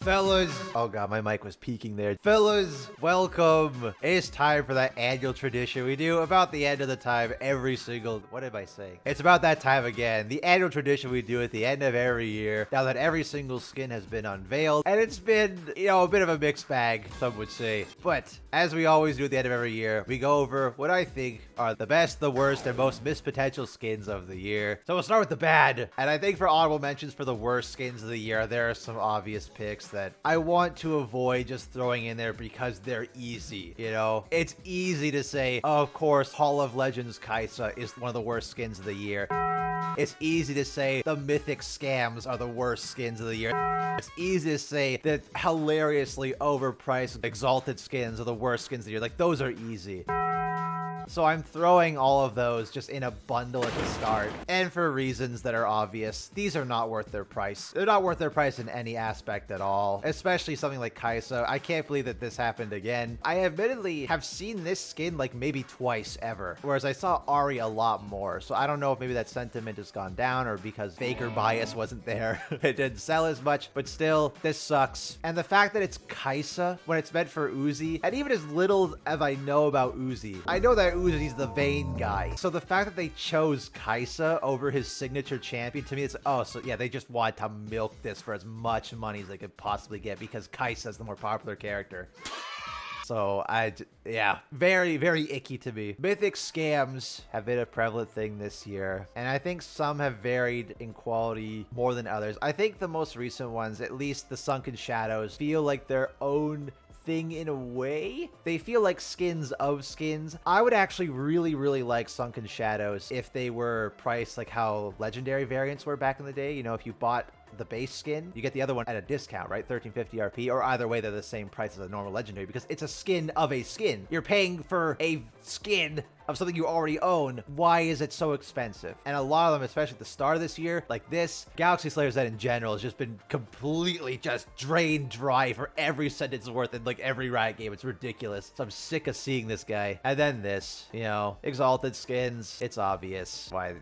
Fellas, oh god, my mic was peaking there. Fellas, welcome. It's time for that annual tradition we do about the end of the time every single, what am I saying? It's about that time again. The annual tradition we do at the end of every year, now that every single skin has been unveiled. And it's been, you know, a bit of a mixed bag, some would say. But as we always do at the end of every year, we go over what I think are the best, the worst, and most missed potential skins of the year. So we'll start with the bad. And I think for honorable mentions for the worst skins of the year, there are some obvious picks that I want to avoid just throwing in there because they're easy, you know? It's easy to say, oh, of course, Hall of Legends Kaisa is one of the worst skins of the year. It's easy to say the mythic scams are the worst skins of the year. It's easy to say that hilariously overpriced exalted skins are the worst skins of the year. Like, those are easy. So I'm throwing all of those just in a bundle at the start. And for reasons that are obvious, these are not worth their price. They're not worth their price in any aspect at all, especially something like Kaisa. I can't believe that this happened again. I admittedly have seen this skin like maybe twice ever, whereas I saw Ari a lot more. So I don't know if maybe that sentiment has gone down or because faker bias wasn't there. It didn't sell as much, but still, this sucks. And the fact that it's Kaisa when it's meant for Uzi, and even as little as I know about Uzi, I know that Uzi's the Vayne guy. So the fact that they chose Kaisa over his signature champion, to me, it's, oh, so yeah, they just want to milk this for as much money as they could possibly get because Kaisa is the more popular character. So yeah, very, very icky to me. Mythic scams have been a prevalent thing this year, and I think some have varied in quality more than others. I think the most recent ones, at least the Sunken Shadows, feel like their own thing in a way. They feel like skins of skins. I would actually really like Sunken Shadows if they were priced like how legendary variants were back in the day. You know, if you bought the base skin, you get the other one at a discount, right? 1350 RP, or either way, they're the same price as a normal legendary because it's a skin of a skin. You're paying for a skin of something you already own. Why is it so expensive? And a lot of them, especially at the start of this year, like this, Galaxy Slayer Z in general has just been completely just drained dry for every cent it's worth in like every Riot game. It's ridiculous. So I'm sick of seeing this guy. And then this, you know, exalted skins. It's obvious why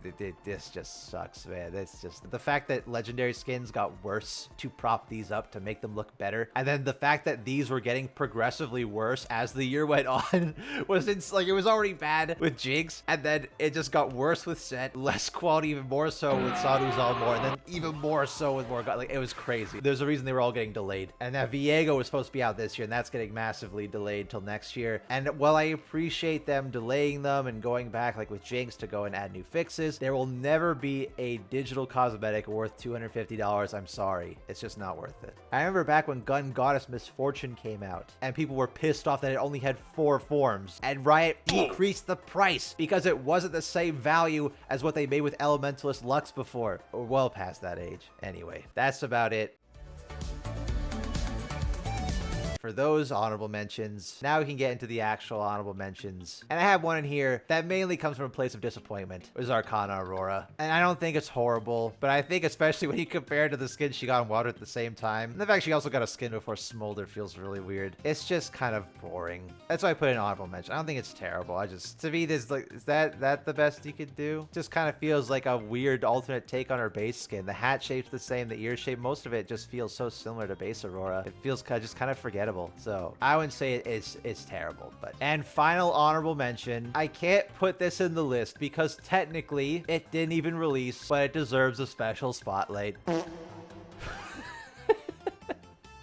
this just sucks, man. It's just the fact that legendary skins got worse to prop these up to make them look better. And then the fact that these were getting progressively worse as the year went on was like, it was already bad with Jinx, and then it just got worse with Set, less quality, even more so with Sanuzal more, and then even more so with Morgana. Like, it was crazy. There's a reason they were all getting delayed. And that Viego was supposed to be out this year, and that's getting massively delayed till next year. And while I appreciate them delaying them and going back, like with Jinx, to go and add new fixes, there will never be a digital cosmetic worth $250. I'm sorry. It's just not worth it. I remember back when Gun Goddess Misfortune came out, and people were pissed off that it only had 4 forms, and Riot decreased the price because it wasn't the same value as what they made with Elementalist Lux before. Or well past that age. Anyway, that's about it for those honorable mentions. Now we can get into the actual honorable mentions. And I have one in here that mainly comes from a place of disappointment. It was Arcana Aurora. And I don't think it's horrible, but I think especially when you compare it to the skin she got in Water at the same time, and the fact she also got a skin before Smolder feels really weird. It's just kind of boring. That's why I put it in honorable mention. I don't think it's terrible. To me, this like, is that the best you could do? Just kind of feels like a weird alternate take on her base skin. The hat shape's the same, the ear shape, most of it just feels so similar to base Aurora. It feels just kind of forgettable. So I wouldn't say it's terrible, but. And final honorable mention, I can't put this in the list because technically it didn't even release, but it deserves a special spotlight.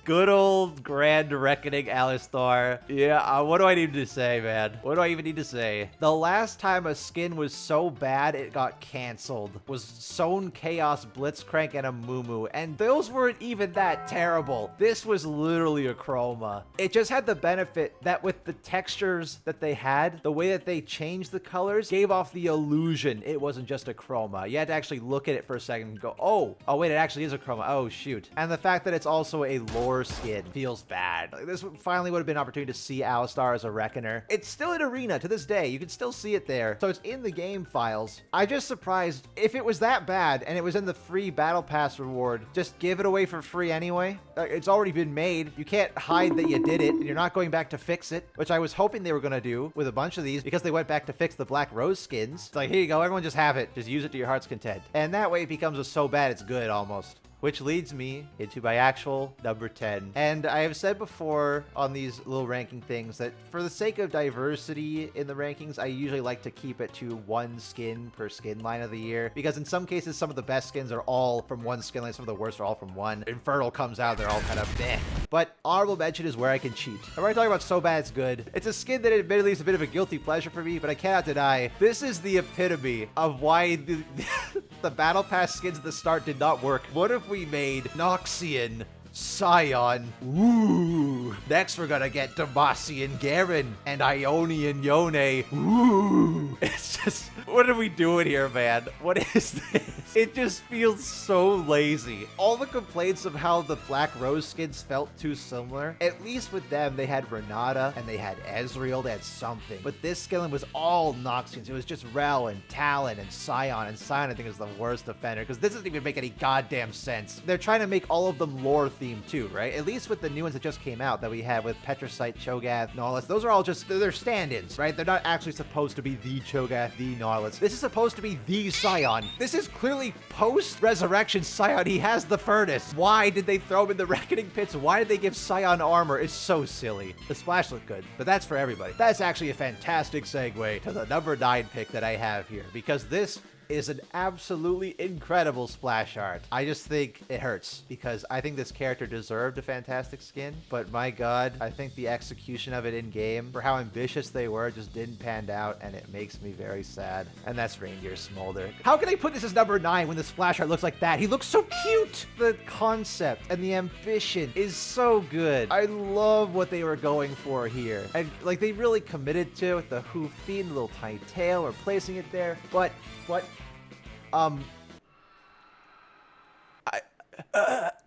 Good old Grand Reckoning Alistar. Yeah, what do I need to say, man? What do I even need to say? The last time a skin was so bad it got canceled was Sown Chaos Blitzcrank and a Mumu, and those weren't even that terrible. This was literally a chroma. It just had the benefit that with the textures that they had, the way that they changed the colors gave off the illusion it wasn't just a chroma. You had to actually look at it for a second and go, oh wait, it actually is a chroma. Oh shoot. And the fact that it's also a lore skin feels bad. Like, this finally would have been an opportunity to see Alistar as a Reckoner. It's still in Arena to this day. You can still see it there. So it's in the game files. I'm just surprised if it was that bad and it was in the free Battle Pass reward, just give it away for free anyway. It's already been made. You can't hide that you did it. And you're not going back to fix it, which I was hoping they were going to do with a bunch of these because they went back to fix the Black Rose skins. It's like, here you go. Everyone just have it. Just use it to your heart's content. And that way it becomes a so bad it's good almost. Which leads me into my actual number 10. And I have said before on these little ranking things that for the sake of diversity in the rankings, I usually like to keep it to one skin per skin line of the year. Because in some cases, some of the best skins are all from one skin line, some of the worst are all from one. Infernal comes out, they're all kind of meh. But honorable mention is where I can cheat. And we're talking about So Bad It's Good. It's a skin that admittedly is a bit of a guilty pleasure for me, but I cannot deny this is the epitome of why the Battle Pass skins at the start did not work. What if we made Noxian Scion? Ooh. Next, we're gonna get Demacian Garen and Ionian Yone. Ooh. It's just, what are we doing here, man? What is this? It just feels so lazy. All the complaints of how the Black Rose skins felt too similar, at least with them, they had Renata and they had Ezreal, they had something. But this skin was all Noxians. It was just Rel and Talon and Scion. And Scion, I think, is the worst defender because this doesn't even make any goddamn sense. They're trying to make all of them lore themed too, right? At least with the new ones that just came out that we have with Petrosite, Cho'Gath, Nautilus. Those are all just, they're stand-ins, right? They're not actually supposed to be the Cho'Gath, the Nautilus. This is supposed to be the Scion. This is clearly post-resurrection Scion. He has the furnace. Why did they throw him in the Reckoning Pits? Why did they give Scion armor? It's so silly. The splash looked good, but that's for everybody. That's actually a fantastic segue to the number 9 pick that I have here, because this is an absolutely incredible splash art. I just think it hurts because I think this character deserved a fantastic skin, but my god, I think the execution of it in game for how ambitious they were just didn't pan out, and it makes me very sad. And that's Reindeer Smolder. How can I put this as number 9 when the splash art looks like that? He looks so cute. The concept and the ambition is so good. I love what they were going for here. And like they really committed to it, the hoof feet, the little tiny tail, or placing it there. But what?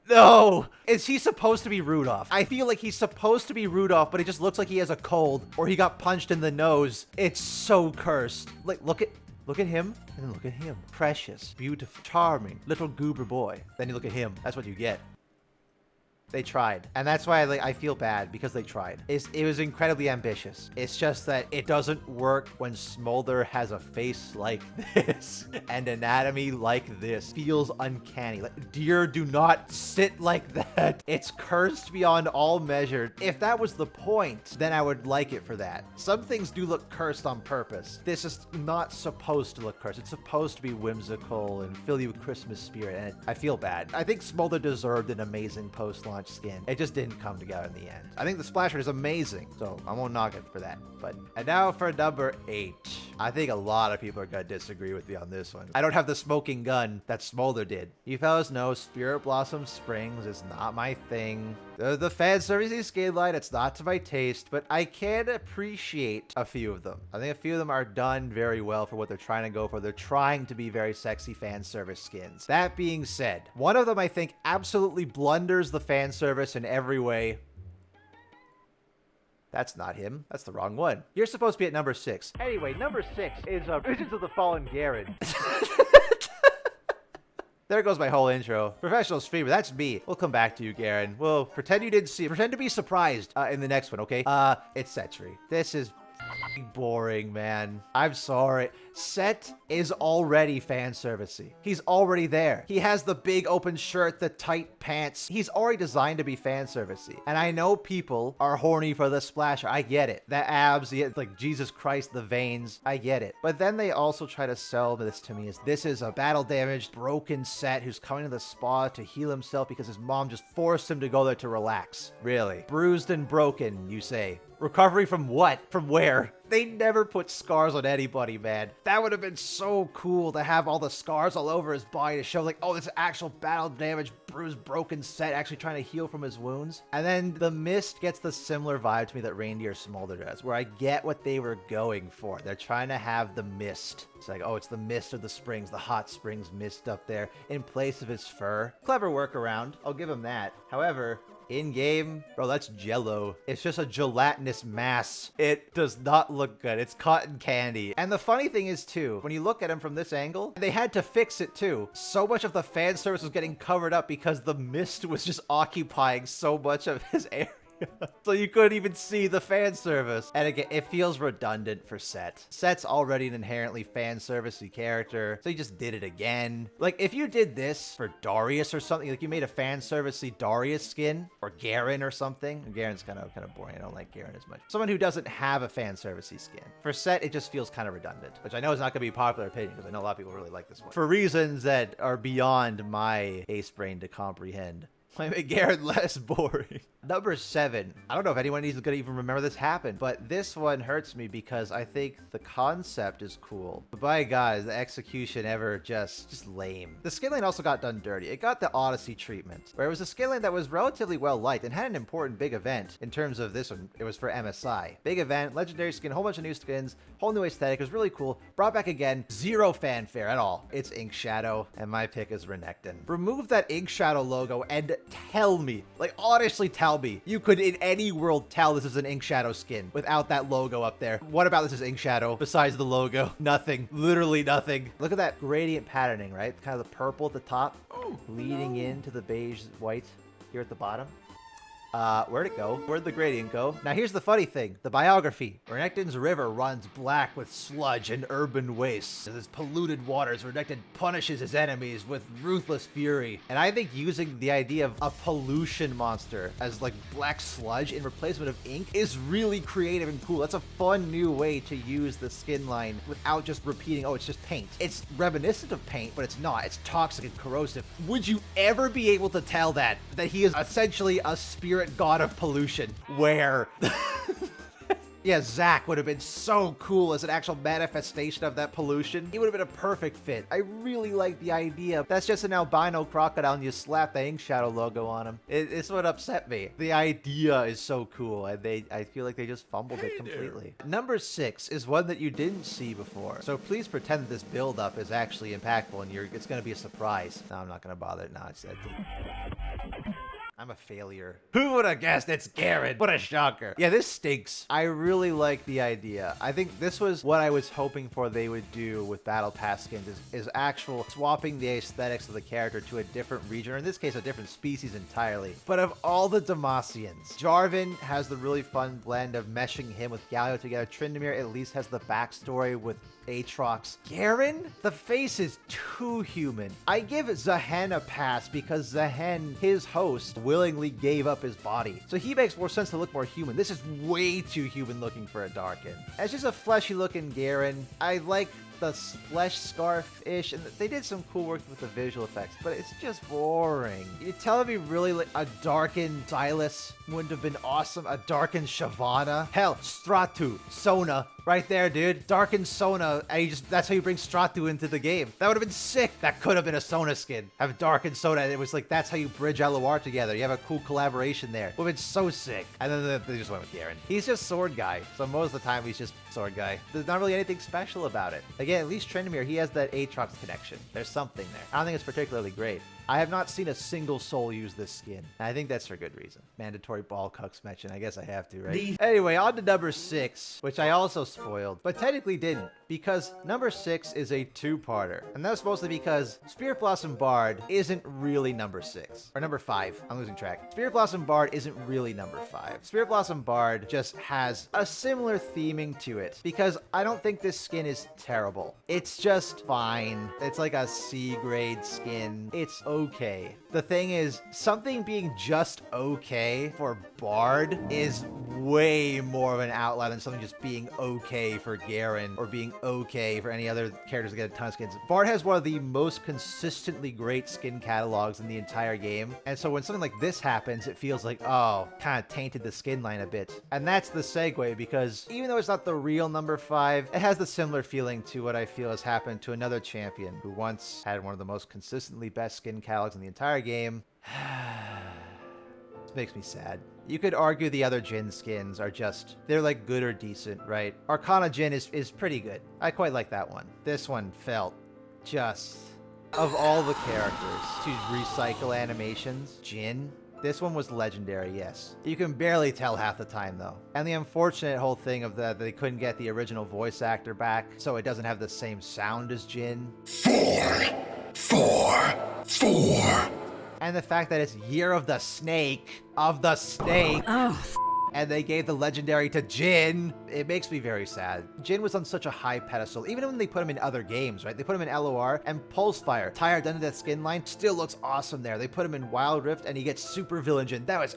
No! Is he supposed to be Rudolph? I feel like he's supposed to be Rudolph, but it just looks like he has a cold or he got punched in the nose. It's so cursed. Like, look at him, and then look at him. Precious, beautiful, charming, little goober boy. Then you look at him. That's what you get. They tried. And that's why I feel bad, because they tried. It was incredibly ambitious. It's just that it doesn't work when Smolder has a face like this and anatomy like this. Feels uncanny. Like, deer do not sit like that. It's cursed beyond all measure. If that was the point, then I would like it for that. Some things do look cursed on purpose. This is not supposed to look cursed. It's supposed to be whimsical and fill you with Christmas spirit, and I feel bad. I think Smolder deserved an amazing post-launch skin. It just didn't come together in the end. I think the splash art is amazing, so I won't knock it for that. And now for number 8. I think a lot of people are gonna disagree with me on this one. I don't have the smoking gun that Smolder did. You fellas know Spirit Blossom Springs is not my thing. The fan servicey skin line, it's not to my taste, but I can appreciate a few of them. I think a few of them are done very well for what they're trying to go for. They're trying to be very sexy fan service skins. That being said, one of them I think absolutely blunders the fan service in every way. That's not him. That's the wrong one. You're supposed to be at number 6. Anyway, number 6 is Visions of the Fallen Garen. There goes my whole intro. Professional streamer, that's me. We'll come back to you, Garen. We'll pretend you didn't see it. Pretend to be surprised in the next one, okay? It's Setri. This is boring, man. I'm sorry. Set is already fan servicey. He's already there. He has the big open shirt, the tight pants. He's already designed to be fan servicey. And I know people are horny for the splasher. I get it. The abs, like Jesus Christ, the veins. I get it. But then they also try to sell this to me as this is a battle damaged, broken Set who's coming to the spa to heal himself because his mom just forced him to go there to relax. Really? Bruised and broken, you say. Recovery from what? From where? They never put scars on anybody, man. That would have been so cool to have all the scars all over his body to show like, oh, this actual battle damaged, bruised, broken Set actually trying to heal from his wounds. And then the Mist gets the similar vibe to me that Reindeer Smolder does, where I get what they were going for. They're trying to have the mist. It's like, oh, it's the mist of the springs, the hot springs mist up there in place of his fur. Clever workaround. I'll give him that. However, in-game, bro, that's jello. It's just a gelatinous mass. It does not look good. It's cotton candy. And the funny thing is, too, when you look at him from this angle, they had to fix it, too. So much of the fan service was getting covered up because the mist was just occupying so much of his area. So you couldn't even see the fan service. And again, it feels redundant for Set. Set's already an inherently fan servicey character, so you just did it again. Like, if you did this for Darius or something, like you made a fan servicey Darius skin, or Garen or something. Garen's kind of boring. I don't like Garen as much. Someone who doesn't have a fan servicey skin. For Set, it just feels kind of redundant, which I know is not going to be a popular opinion because I know a lot of people really like this one. For reasons that are beyond my ace brain to comprehend. I made Garen less boring. Number 7. I don't know if anyone is going to even remember this happened, but this one hurts me because I think the concept is cool. But by God, is the execution ever just lame. The skin lane also got done dirty. It got the Odyssey treatment, where it was a skin lane that was relatively well liked and had an important big event in terms of this one. It was for MSI. Big event, legendary skin, whole bunch of new skins, whole new aesthetic. It was really cool. Brought back again, zero fanfare at all. It's Ink Shadow, and my pick is Renekton. Remove that Ink Shadow logo and tell me, like honestly tell me, you could in any world tell this is an Ink Shadow skin without that logo up there. What about this is Ink Shadow besides the logo? Nothing. Literally nothing. Look at that gradient patterning, right? Kind of the purple at the top, leading into the beige white here at the bottom. Where'd it go? Where'd the gradient go? Now here's the funny thing. The biography. Renekton's river runs black with sludge and urban wastes. In his polluted waters, Renekton punishes his enemies with ruthless fury. And I think using the idea of a pollution monster as like black sludge in replacement of ink is really creative and cool. That's a fun new way to use the skin line without just repeating, oh, it's just paint. It's reminiscent of paint, but it's not. It's toxic and corrosive. Would you ever be able to tell that he is essentially a spirit god of pollution? Where yeah, Zack would have been so cool as an actual manifestation of that pollution. He would have been a perfect fit. I really like the idea. That's just an albino crocodile and you slap the Ink Shadow logo on him. It's what upset me. The idea is so cool and I feel like they just fumbled it completely. Number 6 is one that you didn't see before. So please pretend that this build up is actually impactful and it's going to be a surprise. No, I'm not going to bother. No, it's I'm a failure. Who would have guessed it's Garen? What a shocker. Yeah, this stinks. I really like the idea. I think this was what I was hoping for they would do with Battle Pass skins is actual swapping the aesthetics of the character to a different region, or in this case, a different species entirely. But of all the Demacians, Jarvan has the really fun blend of meshing him with Galio together. Tryndamere at least has the backstory with Aatrox. Garen? The face is too human. I give Zahen a pass because Zahen, his host, willingly gave up his body. So he makes more sense to look more human. This is way too human looking for a Darkin. It's just a fleshy looking Garen. I like the flesh scarf-ish, and they did some cool work with the visual effects, but it's just boring. You telling me really like a darkened Silas wouldn't have been awesome? A darkened Shyvana? Hell, Stratu, Sona, right there, dude. Darkened Sona, and that's how you bring Stratu into the game. That would have been sick. That could have been a Sona skin. Have darkened Sona, and it was like, that's how you bridge LOR together. You have a cool collaboration there. Would have been so sick. And then they just went with Garen. He's just sword guy, so most of the time he's just sword guy. There's not really anything special about it. Again, at least Tryndamere, he has that Aatrox connection. There's something there. I don't think it's particularly great. I have not seen a single soul use this skin. And I think that's for good reason. Mandatory ball cucks mention. I guess I have to, right? Anyway, on to number 6, which I also spoiled, but technically didn't, because number 6 is a two-parter. And that's mostly because Spirit Blossom Bard isn't really number 6. Or number 5. I'm losing track. Spirit Blossom Bard isn't really number 5. Spirit Blossom Bard just has a similar theming to it, because I don't think this skin is terrible. It's just fine. It's like a C-grade skin. It's okay. The thing is, something being just okay for Bard is way more of an outlier than something just being okay for Garen or being okay for any other characters that get a ton of skins. Bard has one of the most consistently great skin catalogs in the entire game. And so when something like this happens, it feels like, oh, kind of tainted the skin line a bit. And that's the segue, because even though it's not the real number 5, it has the similar feeling to what I feel has happened to another champion who once had one of the most consistently best skin catalogs in the entire game. This makes me sad. You could argue the other Jhin skins are just, they're like good or decent, right? Arcana Jhin is pretty good. I quite like that one. This one felt just, of all the characters to recycle animations, Jhin, this one was legendary, yes. You can barely tell half the time, though. And the unfortunate whole thing of that they couldn't get the original voice actor back, so it doesn't have the same sound as Jhin. 4, 4, 4. And the fact that it's Year of the Snake, oh, and they gave the legendary to Jin, it makes me very sad. Jin was on such a high pedestal, even when they put him in other games, right? They put him in LOR and Pulsefire. Tired Under Death skin line still looks awesome there. They put him in Wild Rift and he gets Super Villain Jin. That was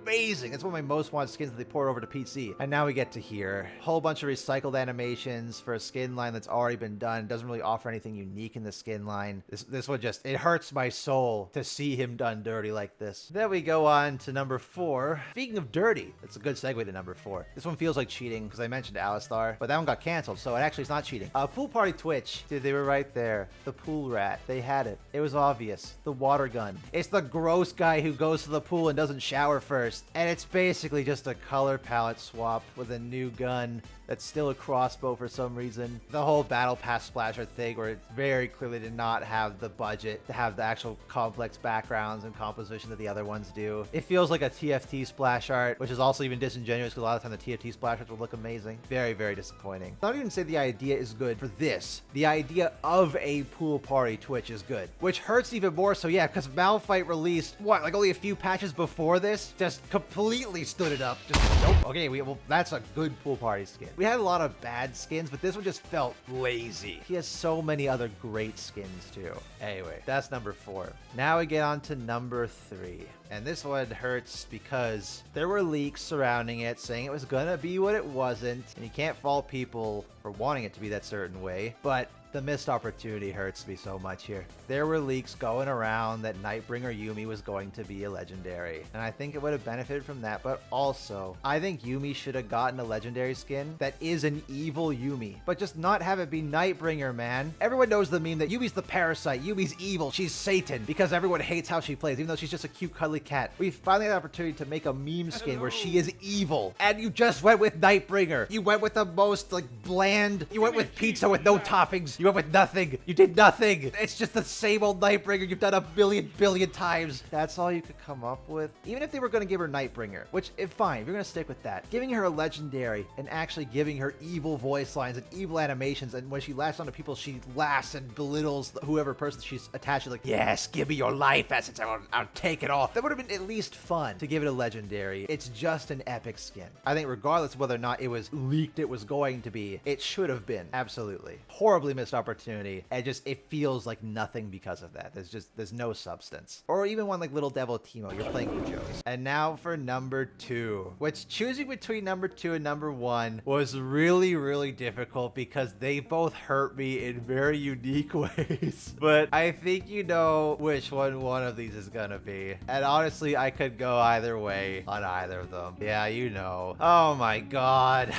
amazing. It's one of my most wanted skins that they poured over to PC. And now we get to here. Whole bunch of recycled animations for a skin line that's already been done. Doesn't really offer anything unique in the skin line. This one just, it hurts my soul to see him done dirty like this. Then we go on to number 4. Speaking of dirty, that's a good segue to number 4. This one feels like cheating because I mentioned Alistar, but that one got canceled, so it actually is not cheating. Pool Party Twitch. Dude, they were right there. The pool rat. They had it. It was obvious. The water gun. It's the gross guy who goes to the pool and doesn't shower first. And it's basically just a color palette swap with a new gun that's still a crossbow for some reason. The whole Battle Pass splasher thing where it very clearly did not have the budget to have the actual complex backgrounds and composition that the other ones do. It feels like a TFT splash art, which is also even disingenuous because a lot of the time the TFT splash arts will look amazing. Very, very disappointing. Not even say the idea is good for this. The idea of a pool party Twitch is good, which hurts even more so, yeah, because Malphite released, what, like only a few patches before this? Just completely stood it up. Just, nope. Okay, well, that's a good pool party skin. We had a lot of bad skins, but this one just felt lazy. He has so many other great skins too. Anyway, that's number 4. Now we get on to number 3. And this one hurts because there were leaks surrounding it saying it was gonna be what it wasn't. And you can't fault people for wanting it to be that certain way, but the missed opportunity hurts me so much here. There were leaks going around that Nightbringer Yuumi was going to be a legendary, and I think it would have benefited from that, but also, I think Yuumi should have gotten a legendary skin that is an evil Yuumi, but just not have it be Nightbringer, man. Everyone knows the meme that Yuumi's the parasite, Yuumi's evil, she's Satan, because everyone hates how she plays, even though she's just a cute cuddly cat. We finally had the opportunity to make a meme skin where she is evil, and you just went with Nightbringer. You went with the most, like, bland, you went with pizza with no toppings. You went with nothing. You did nothing. It's just the same old Nightbringer you've done a billion times. That's all you could come up with. Even if they were going to give her Nightbringer, which, if fine, if you're going to stick with that. Giving her a legendary and actually giving her evil voice lines and evil animations, and when she latches onto people, she laughs and belittles whoever person she's attached to, like, yes, give me your life essence. I'll take it all. That would have been at least fun to give it a legendary. It's just an epic skin. I think regardless of whether or not it was leaked it was going to be, it should have been. Absolutely. Horribly missed opportunity. And it feels like nothing because of that. There's no substance. Or even one like Little Devil Timo, you're playing for jokes. And now for number 2, which choosing between number 2 and number 1 was really, really difficult because they both hurt me in very unique ways. But I think you know which one of these is gonna be. And honestly, I could go either way on either of them. Yeah, you know. Oh my god.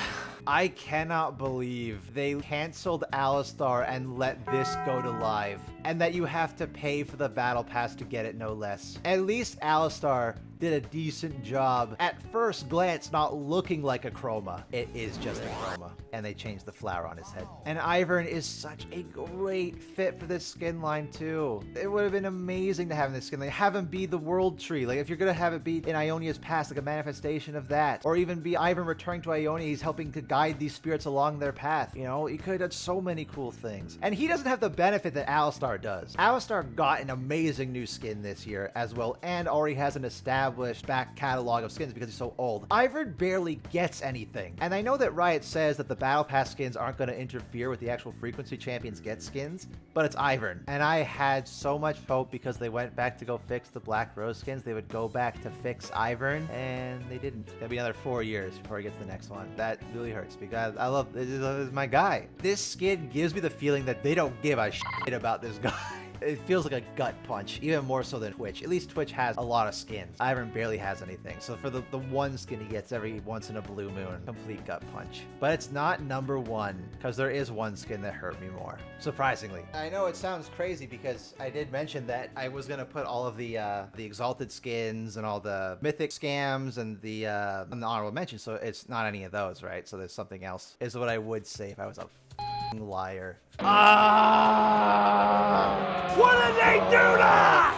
I cannot believe they canceled Alistar and let this go to live, and that you have to pay for the battle pass to get it, no less. At least Alistar did a decent job at first glance not looking like a chroma. It is just a chroma, and they changed the flower on his head. And Ivern is such a great fit for this skin line too. It would have been amazing to have this skin line. Have him be the world tree. Like if you're gonna have it be in Ionia's past, like a manifestation of that, or even be Ivern returning to Ionia, he's helping to guide these spirits along their path. You know, you could have done so many cool things. And he doesn't have the benefit that Alistar does. Alistar got an amazing new skin this year as well, and already has an established back catalog of skins because he's so old. Ivern barely gets anything. And I know that Riot says that the battle pass skins aren't going to interfere with the actual frequency champions get skins, but it's Ivern. And I had so much hope because they went back to go fix the Black Rose skins, they would go back to fix Ivern, and they didn't. It'll be another 4 years before he gets the next one. That really hurts because I love, this is my guy. This skin gives me the feeling that they don't give a shit about this guy. It feels like a gut punch, even more so than Twitch. At least Twitch has a lot of skins. Ivern barely has anything. So for the one skin he gets every once in a blue moon, complete gut punch. But it's not number 1, because there is one skin that hurt me more, surprisingly. I know it sounds crazy because I did mention that I was going to put all of the exalted skins and all the mythic scams and the honorable mention, so it's not any of those, right? So there's something else, is what I would say if I was a liar. What did they do that?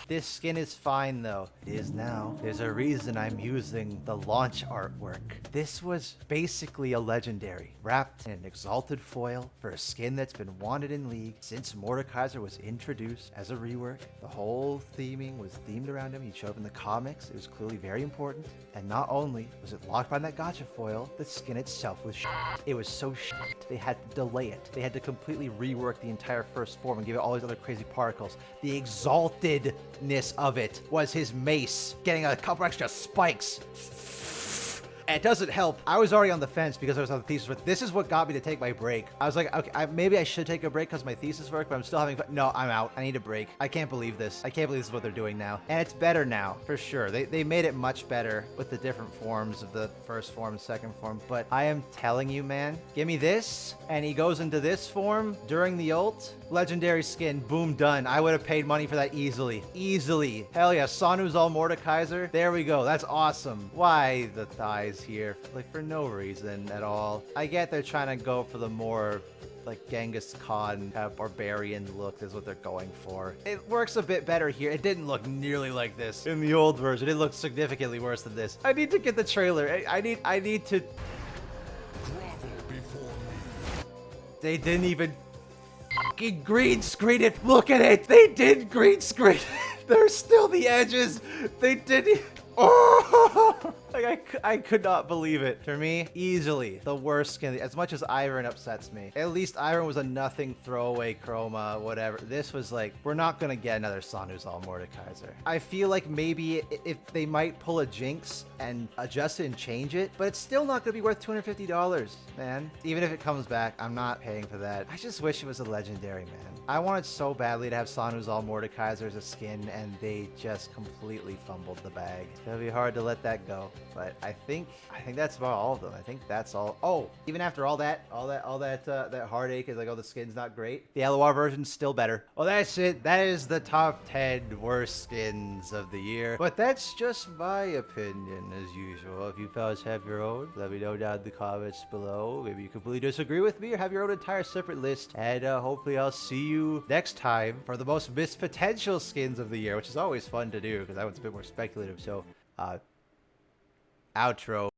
This skin is fine though. It is now. There's a reason I'm using the launch artwork. This was basically a legendary wrapped in an exalted foil for a skin that's been wanted in League since Mordekaiser was introduced as a rework. The whole theming was themed around him. He showed up in the comics. It was clearly very important. And not only was it locked behind that gacha foil, the skin itself was It was so they had to delay it. They had to completely rework the entire first form and give it all these other crazy particles. The exaltedness of it was his mace getting a couple extra spikes. It doesn't help. I was already on the fence because I was on the thesis work. This is what got me to take my break. I was like, okay, maybe I should take a break because my thesis work, but I'm still having fun. No, I'm out. I need a break. I can't believe this. I can't believe this is what they're doing now. And it's better now, for sure. They made it much better with the different forms of the first form and second form. But I am telling you, man, give me this, and he goes into this form during the ult. Legendary skin, boom, done. I would have paid money for that easily. Easily. Hell yeah, Sanu's all Mordekaiser. There we go. That's awesome. Why the thighs here? Like, for no reason at all. I get they're trying to go for the more like Genghis Khan barbarian look is what they're going for. It works a bit better here. It didn't look nearly like this in the old version. It looked significantly worse than this. I need to get the trailer. I need to. They didn't even fucking green screen it. Look at it. They did green screen. There's still the edges. They didn't. Oh! Like, I could not believe it. For me, easily the worst skin. As much as Iron upsets me. At least Iron was a nothing throwaway chroma, whatever. This was like, we're not going to get another Sanu's all Mordekaiser. I feel like maybe if they might pull a Jinx and adjust it and change it, but it's still not going to be worth $250, man. Even if it comes back, I'm not paying for that. I just wish it was a legendary, man. I wanted so badly to have Sanu's all Mordekaiser as a skin, and they just completely fumbled the bag. It's going to be hard to let that go. But I think that's about all of them. I think that's all. Oh, even after all that heartache is like, oh, the skin's not great. The LOR version's still better. Well, that's it. That is the top 10 worst skins of the year. But that's just my opinion, as usual. If you fellas have your own, let me know down in the comments below. Maybe you completely disagree with me or have your own entire separate list. And hopefully I'll see you next time for the most missed potential skins of the year, which is always fun to do because that one's a bit more speculative. So, outro.